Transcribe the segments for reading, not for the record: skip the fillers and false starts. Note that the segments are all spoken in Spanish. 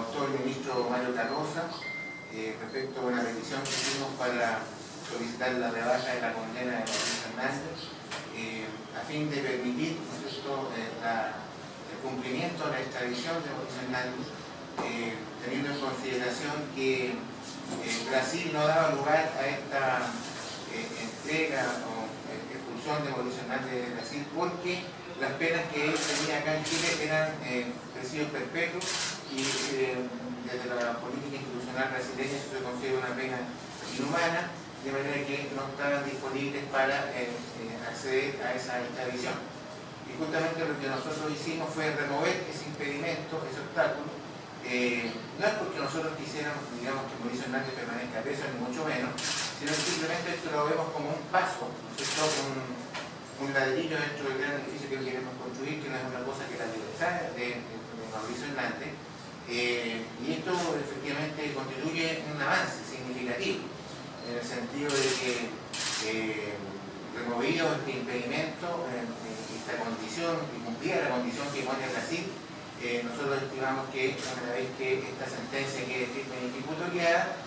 adoptó el ministro Mario Canosa respecto a una petición que hicimos para solicitar la rebaja de la condena de Mauricio Hernández a fin de permitir, ¿no es cierto?, el cumplimiento de la extradición de Mauricio Hernández, teniendo en consideración que Brasil no daba lugar a esta entrega o expulsión de Mauricio Hernández de Brasil porque las penas que él tenía acá en Chile eran presidios perpetuos y desde la política institucional brasileña eso se considera una pena inhumana, de manera que no estaban disponibles para acceder a esa extradición. Y justamente lo que nosotros hicimos fue remover ese impedimento, ese obstáculo. No es porque nosotros quisiéramos, digamos, que Mauricio Hernández permanezca preso, ni mucho menos, sino que simplemente esto lo vemos como un paso, ¿no es cierto?, un ladrillo dentro del gran edificio que queremos construir, que no es otra cosa que la libertad de Mauricio Hernández. Y esto efectivamente constituye un avance significativo, en el sentido de que removido este impedimento, esta condición, y cumplida la condición que pone Brasil, nosotros estimamos que una vez que esta sentencia quede firme y ejecutoriada,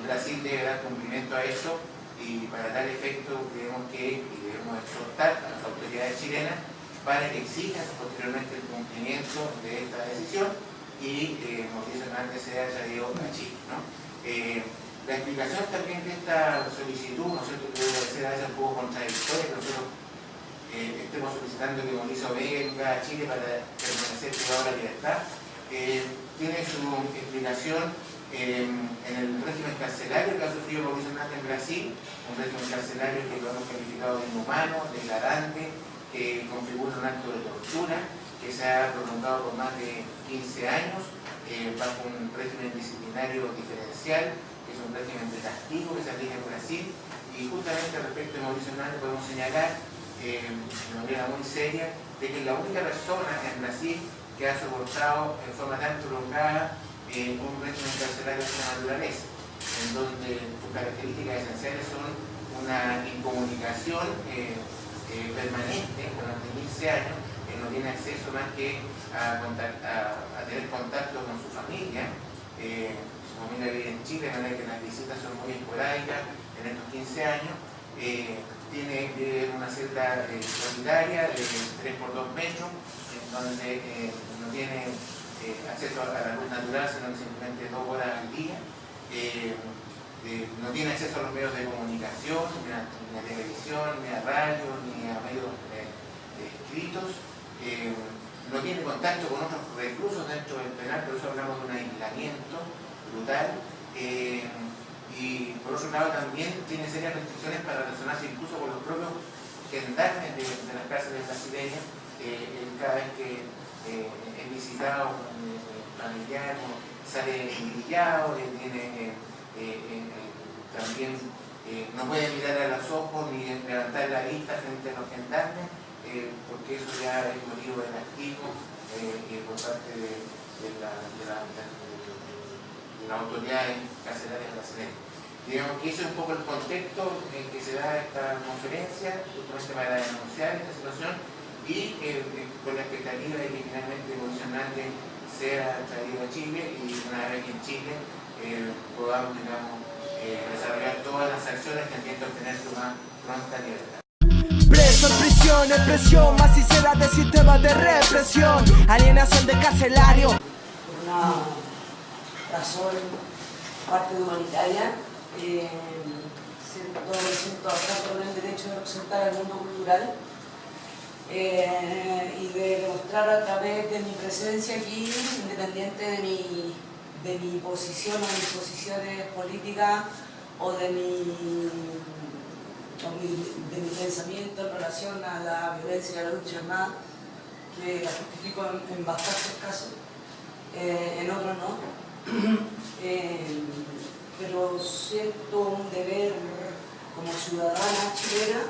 Brasil debe dar cumplimiento a esto, y para tal efecto creemos que debemos exhortar a las autoridades chilenas para que exijan posteriormente el cumplimiento de esta decisión y Mauricio Hernández sea traído a Chile, ¿no? La explicación también de esta solicitud, ¿no es cierto?, que debe ser a veces un poco contradictoria, que nosotros estemos solicitando que Mauricio venga a Chile para permanecer privado de la libertad, tiene su explicación en el régimen carcelario que ha sufrido Mauricio Hernández en Brasil, un régimen carcelario que lo hemos calificado de inhumano, degradante, que configura un acto de tortura, que se ha prolongado por más de 15 años, bajo un régimen disciplinario diferencial, que es un régimen de castigo que se aplica en Brasil, y justamente respecto de Mauricio Hernández podemos señalar de manera muy seria de que es la única persona en Brasil que ha soportado en forma tan prolongada un régimen carcelario de esta naturaleza, en donde sus características esenciales son una incomunicación permanente durante 15 años, no tiene acceso más que a tener contacto con su familia. Su familia vive en Chile, de manera que las visitas son muy esporádicas en estos 15 años. Vive en una celda solitaria de 3 por 2 metros, en donde no tiene acceso a la luz natural, sino que simplemente 2 horas al día. No tiene acceso a los medios de comunicación, ni a televisión, ni a radio, ni a medios escritos. No tiene contacto con otros reclusos dentro del penal, por eso hablamos de un aislamiento brutal. Y por otro lado también tiene serias restricciones para relacionarse incluso con los propios gendarmes de las cárceles brasileñas. Cada vez que es visitado un familiar sale humillado, también no puede mirar a los ojos ni levantar la vista frente a los gendarmes, porque eso ya es motivo de castigo por parte de las autoridades carcelarias brasileñas. Digamos que ese es un poco el contexto en que se da esta conferencia, justamente para denunciar esta situación y con la expectativa de que finalmente Mauricio Hernández sea traído a Chile y una vez que en Chile podamos, digamos, desarrollar todas las acciones tendiendo a obtener su más pronta libertad. Preso en prisión, expresión maciza de sistemas de represión, alienación de carcelario. Por una razón, parte humanitaria, siento acá con el derecho de representar al mundo cultural y de demostrar a través de mi presencia aquí, independiente de mi posición o mis posiciones políticas o de mi pensamiento en relación a la violencia y a la lucha armada, que la justifico en bastantes casos, en otros no. Pero siento un deber como ciudadana chilena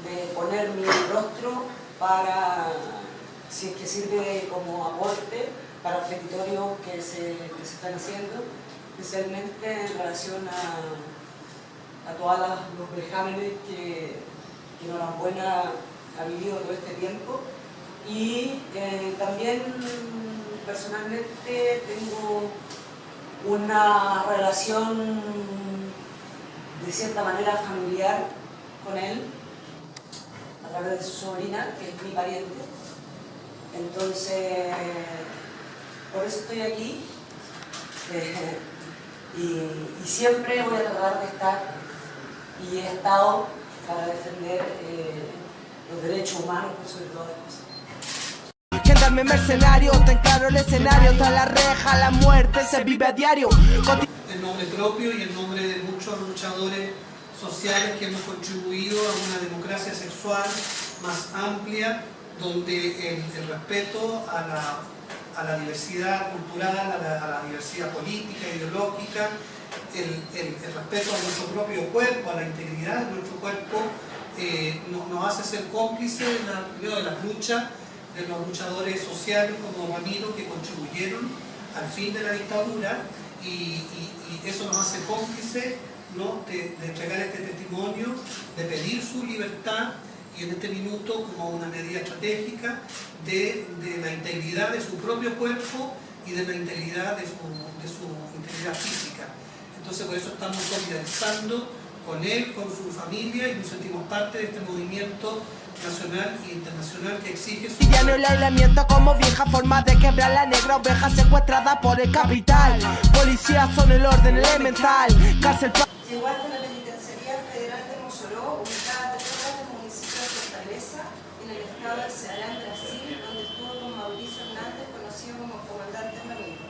de poner mi rostro para, si es que sirve como aporte para los territorios que se están haciendo, especialmente en relación a todos los vejámenes que Norambuena ha vivido todo este tiempo, y también personalmente tengo una relación de cierta manera familiar con él, a través de su sobrina, que es mi pariente. Entonces, por eso estoy aquí. Y siempre voy a tratar de estar, y he estado, para defender los derechos humanos por sobre todas las cosas. Gendarme mercenario, te encaro el escenario, tras la reja, la muerte se vive a diario. En nombre propio y en nombre de muchos luchadores sociales que hemos contribuido a una democracia sexual más amplia, donde el respeto a la diversidad cultural, a la diversidad política, ideológica, el respeto a nuestro propio cuerpo, a la integridad de nuestro cuerpo, nos hace ser cómplices de las luchas de los luchadores sociales como Ramiro, que contribuyeron al fin de la dictadura, y eso nos hace cómplices, ¿no?, de entregar este testimonio, de pedir su libertad, y en este minuto como una medida estratégica de la integridad de su propio cuerpo y de la integridad de su integridad física. Entonces por eso estamos solidarizando con él, con su familia, y nos sentimos parte de este movimiento nacional e internacional que exige su... Ya no el aislamiento como vieja forma de quebrar la negra oveja secuestrada por el capital. Policías son el orden elemental. Cárcel... Llegó hasta la Penitenciaría Federal de Mossoró, ubicada a 3 horas del municipio de Fortaleza, en el estado del Ceará, en Brasil, donde estuvo con Mauricio Hernández, conocido como comandante Ramiro.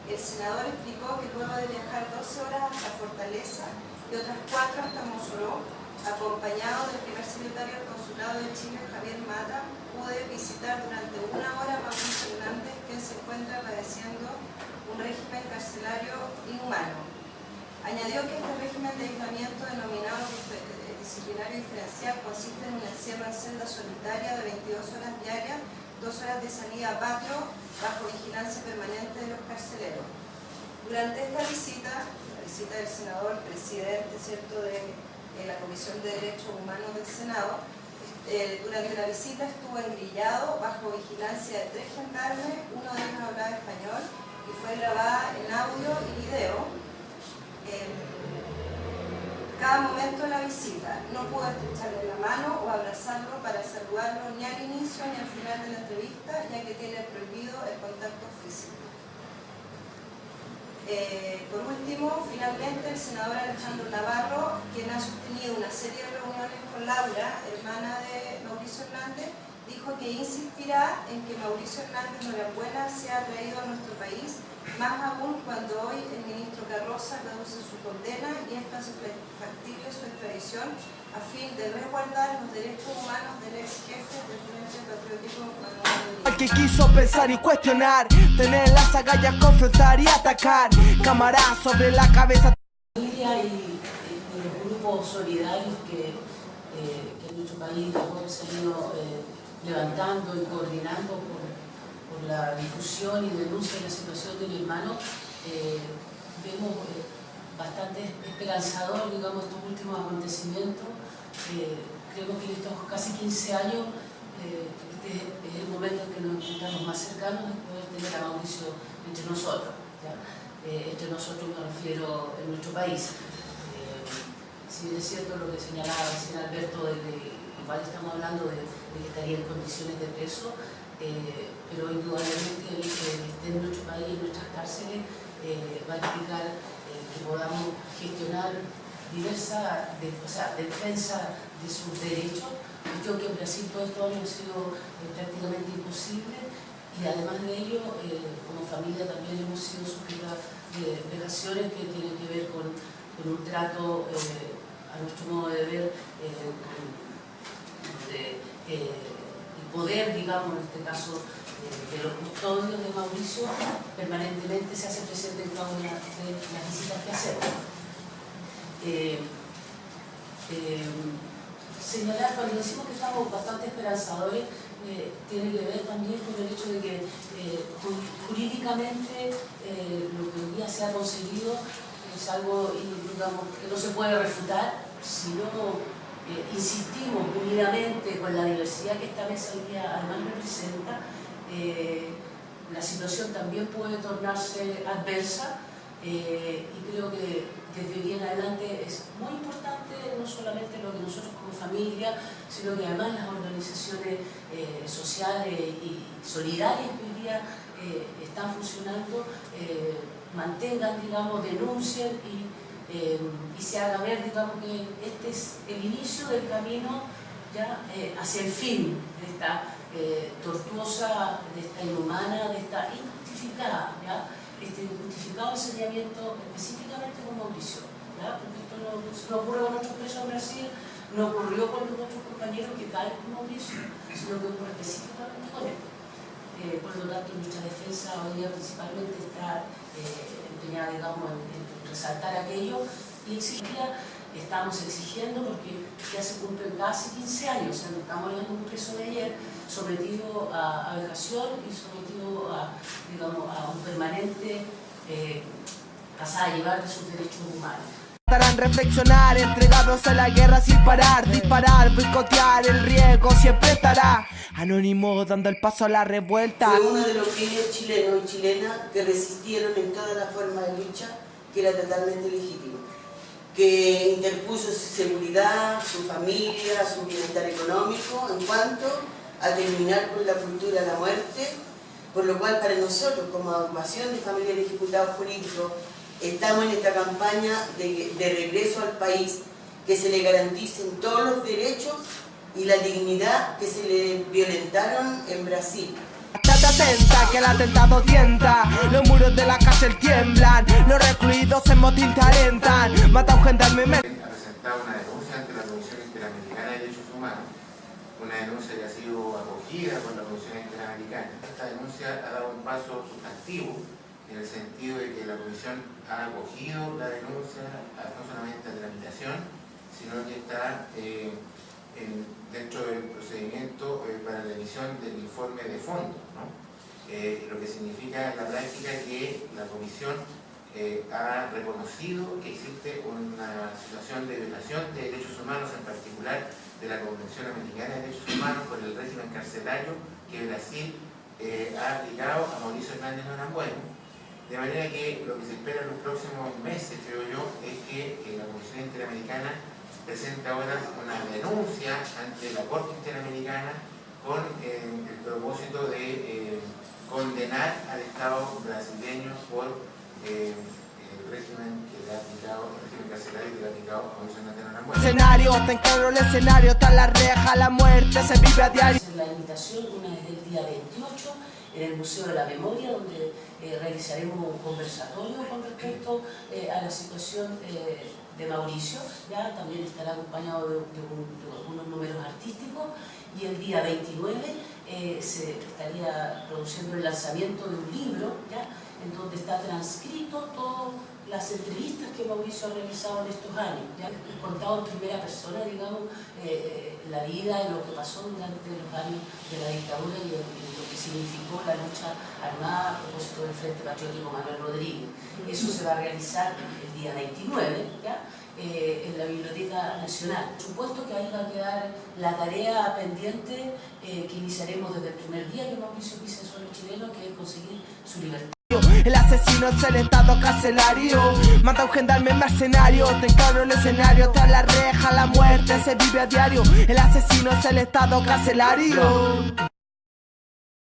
El senador explicó que luego de viajar 12 horas hasta Fortaleza y otras 4 hasta Mossoró, acompañado del primer secretario del Consulado de Chile, Javier Mata, pude visitar durante 1 hora a Mauricio Hernández, quien se encuentra padeciendo un régimen carcelario inhumano. Añadió que este régimen de aislamiento denominado disciplinario diferencial consiste en un encierro en celda solitaria de 22 horas diarias, 2 horas de salida a patio, bajo vigilancia permanente de los carceleros. Durante esta visita, la visita del senador, presidente, ¿cierto?, de la Comisión de Derechos Humanos del Senado, durante la visita estuvo engrillado bajo vigilancia de 3 gendarmes, uno de ellos hablaba español, y fue grabada en audio y video. Cada momento de la visita no pudo estrecharle la mano o abrazarlo para saludarlo ni al inicio ni al final de la entrevista, ya que tiene prohibido el contacto físico. Por último, finalmente, el senador Alejandro Navarro, quien ha sostenido una serie de reuniones con Laura, hermana de Mauricio Hernández, dijo que insistirá en que Mauricio Hernández Norambuena sea traído a nuestro país, más aún cuando hoy el ministro Carroza reduce su condena y esta hace factible su extradición a fin de resguardar los derechos humanos del ex jefe del Frente Patriótico Manuel. Al que quiso pensar y cuestionar, tener las agallas, confrontar y atacar, cámara sobre la cabeza. Y los grupos solidarios que en nuestro país se han ido levantando y coordinando por la difusión y denuncia de la situación de mi hermano, vemos bastante esperanzador, digamos, estos últimos acontecimientos. Creemos que en estos casi 15 años este es el momento en que nos encontramos más cercanos de poder tener a Mauricio entre nosotros, ¿ya? Entre nosotros me refiero en nuestro país. Si bien es cierto lo que señalaba recién Alberto, de que igual estamos hablando de que estaría en condiciones de preso, pero indudablemente el que esté en nuestro país, en nuestras cárceles, va a implicar que podamos gestionar defensa de sus derechos. Yo creo que en Brasil todo esto ha sido prácticamente imposible, y además de ello, como familia también hemos sido sujetas de vejaciones que tienen que ver con un trato, a nuestro modo de ver, el poder, digamos, en este caso, de los custodios de Mauricio, permanentemente se hace presente en cada una de las visitas que hacemos. Señalar, cuando decimos que estamos bastante esperanzadores, tiene que ver también con el hecho de que jurídicamente lo que hoy día se ha conseguido es algo, digamos, que no se puede refutar, sino insistimos unidamente con la diversidad que esta mesa hoy día además representa, la situación también puede tornarse adversa y creo que desde hoy en adelante es muy importante no solamente lo que nosotros como familia, sino que además las organizaciones sociales y solidarias que hoy día están funcionando mantengan, digamos, denuncien y se haga ver, digamos, que este es el inicio del camino ya hacia el fin de esta tortuosa, de esta inhumana, de esta injustificada, ¿ya? Este injustificado ensañamiento específicamente con Mauricio, ¿ya? Porque esto no ocurre con otros presos en Brasil, no ocurrió con los otros compañeros que caen con Mauricio, sino que ocurre específicamente con él. Por lo tanto, nuestra defensa hoy día principalmente está empeñada, digamos, en resaltar aquello y estamos exigiendo porque ya se cumplen casi 15 años, o sea, estamos hablando de un preso de ayer sometido a vejación y sometido a, digamos, a un permanente pasar a llevar de sus derechos humanos. Harán reflexionar, entregados a la guerra sin parar, disparar, boicotear, el riesgo siempre estará. Anónimo dando el paso a la revuelta. Fue uno de los primeros chilenos y chilenas que resistieron en toda la forma de lucha, que era totalmente legítimo, que interpuso su seguridad, su familia, su bienestar económico en cuanto a terminar con la cultura de la muerte, por lo cual para nosotros como agrupación de familiares de ejecutados políticos estamos en esta campaña de regreso al país, que se le garanticen todos los derechos y la dignidad que se le violentaron en Brasil. Estate atenta que el atentado tienta, los muros de la cárcel tiemblan, los recluidos en motín te alentan, mata a un gendarme. Ha presentado una denuncia ante la Comisión Interamericana de Derechos Humanos, una denuncia que ha sido acogida por la Comisión Interamericana. Esta denuncia ha dado un paso sustantivo en el sentido de que la Comisión ha acogido la denuncia no solamente a tramitación, sino que está dentro del procedimiento para la emisión del informe de fondo, ¿no? Lo que significa en la práctica que la Comisión ha reconocido que existe una situación de violación de derechos humanos, en particular de la Convención Americana de Derechos Humanos por el régimen carcelario que Brasil ha aplicado a Mauricio Hernández Norambuena. De manera que lo que se espera en los próximos meses, creo yo, es que la Comisión Interamericana presente ahora una denuncia ante la Corte Interamericana con el propósito de condenar al Estado brasileño por el régimen que le ha aplicado, el régimen carcelario que le ha aplicado a Mauricio Hernández Norambuena. Escenario, te encargo el escenario, está la reja, la muerte se vive a diario. La invitación, una es del día 28, en el Museo de la Memoria, donde realizaremos un conversatorio con respecto a la situación de Mauricio, ya también estará acompañado de unos números artísticos, y el día 29 se estaría produciendo el lanzamiento de un libro, ¿ya? En donde está transcrito todas las entrevistas que Mauricio ha realizado en estos años, ¿ya? Contado en primera persona, digamos, la vida y lo que pasó durante los años de la dictadura y lo que significó la lucha armada a propósito del Frente Patriótico Manuel Rodríguez. Eso se va a realizar el día 29, ¿ya? En la Biblioteca Nacional. Por supuesto que ahí va a quedar la tarea pendiente que iniciaremos desde el primer día que Mauricio pise el suelo chileno, que es conseguir su libertad. El asesino es el estado carcelario, mata a un gendarme mercenario, te encargo el escenario, tras la reja, la muerte se vive a diario. El asesino es el estado carcelario.